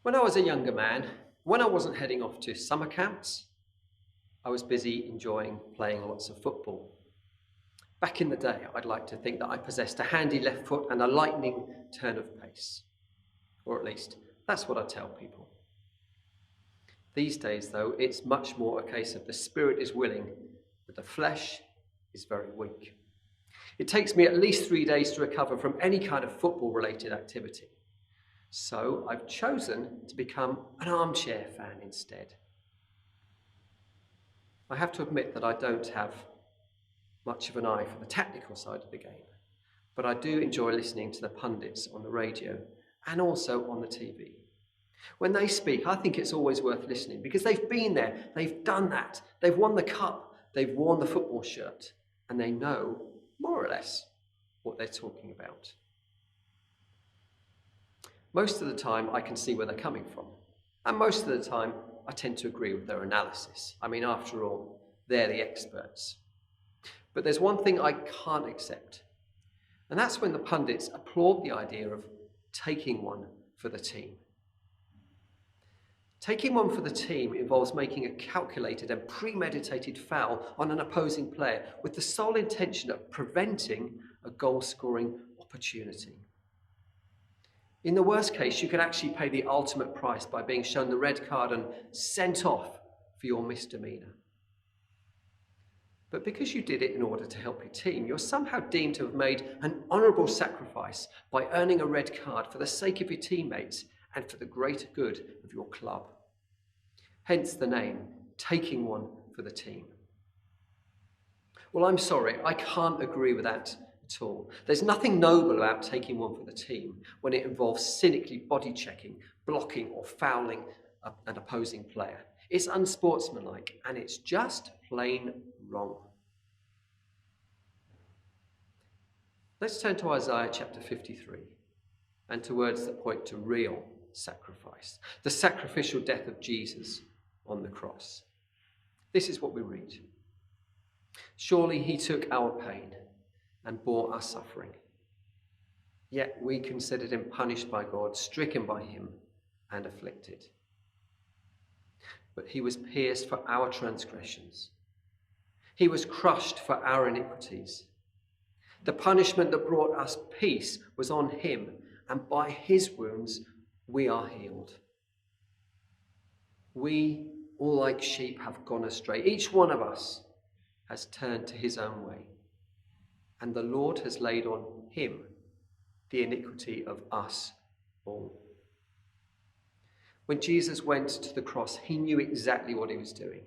When I was a younger man, when I wasn't heading off to summer camps, I was busy enjoying playing lots of football. Back in the day, I'd like to think that I possessed a handy left foot and a lightning turn of pace. Or at least, that's what I tell people. These days, though, it's much more a case of the spirit is willing, but the flesh is very weak. It takes me at least 3 days to recover from any kind of football-related activity. So I've chosen to become an armchair fan instead. I have to admit that I don't have much of an eye for the tactical side of the game, but I do enjoy listening to the pundits on the radio and also on the TV. When they speak, I think it's always worth listening because they've been there, they've done that, they've won the cup, they've worn the football shirt, and they know, more or less, what they're talking about. Most of the time, I can see where they're coming from. And most of the time, I tend to agree with their analysis. I mean, after all, they're the experts. But there's one thing I can't accept. And that's when the pundits applaud the idea of taking one for the team. Taking one for the team involves making a calculated and premeditated foul on an opposing player with the sole intention of preventing a goal-scoring opportunity. In the worst case, you could actually pay the ultimate price by being shown the red card and sent off for your misdemeanor. But because you did it in order to help your team, you're somehow deemed to have made an honourable sacrifice by earning a red card for the sake of your teammates and for the greater good of your club. Hence the name, taking one for the team. Well, I'm sorry, I can't agree with that at all. There's nothing noble about taking one for the team when it involves cynically body checking, blocking or fouling an opposing player. It's unsportsmanlike and it's just plain wrong. Let's turn to Isaiah chapter 53 and to words that point to real sacrifice, the sacrificial death of Jesus on the cross. This is what we read. Surely he took our pain and bore our suffering. Yet we considered him punished by God, stricken by him and afflicted. But he was pierced for our transgressions. He was crushed for our iniquities. The punishment that brought us peace was on him, and by his wounds we are healed. We, all like sheep, have gone astray. Each one of us has turned to his own way. And the Lord has laid on him the iniquity of us all. When Jesus went to the cross, he knew exactly what he was doing.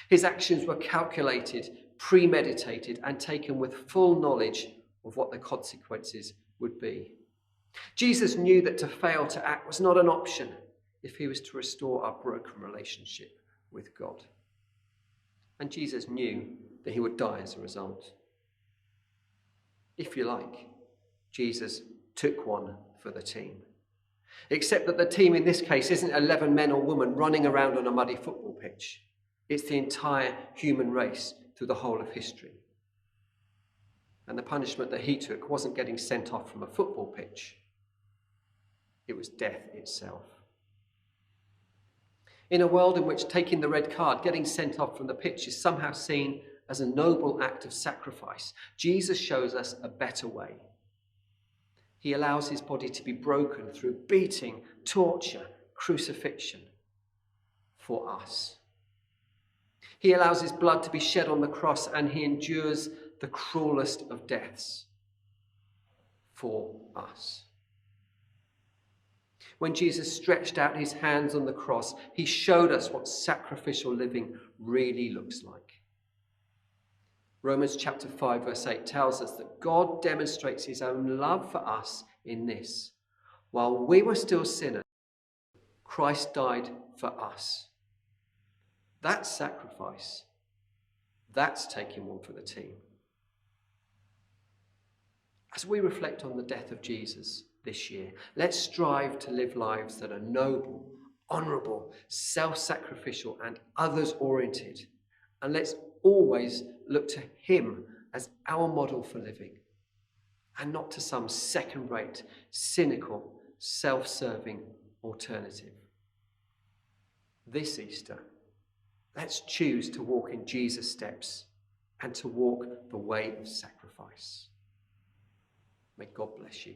His actions were calculated, premeditated, and taken with full knowledge of what the consequences would be. Jesus knew that to fail to act was not an option if he was to restore our broken relationship with God. And Jesus knew that he would die as a result. If you like, Jesus took one for the team. Except that the team in this case isn't 11 men or women running around on a muddy football pitch. It's the entire human race through the whole of history. And the punishment that he took wasn't getting sent off from a football pitch. It was death itself. In a world in which taking the red card, getting sent off from the pitch, is somehow seen as a noble act of sacrifice, Jesus shows us a better way. He allows his body to be broken through beating, torture, crucifixion for us. He allows his blood to be shed on the cross, and he endures the cruelest of deaths for us. When Jesus stretched out his hands on the cross, he showed us what sacrificial living really looks like. Romans chapter 5 verse 8 tells us that God demonstrates his own love for us in this. While we were still sinners, Christ died for us. That's sacrifice. That's taking one for the team. As we reflect on the death of Jesus this year, let's strive to live lives that are noble, honourable, self-sacrificial and others-oriented. And let's always look to him as our model for living and not to some second-rate, cynical, self-serving alternative. this Easter, let's choose to walk in Jesus' steps and to walk the way of sacrifice. May God bless you.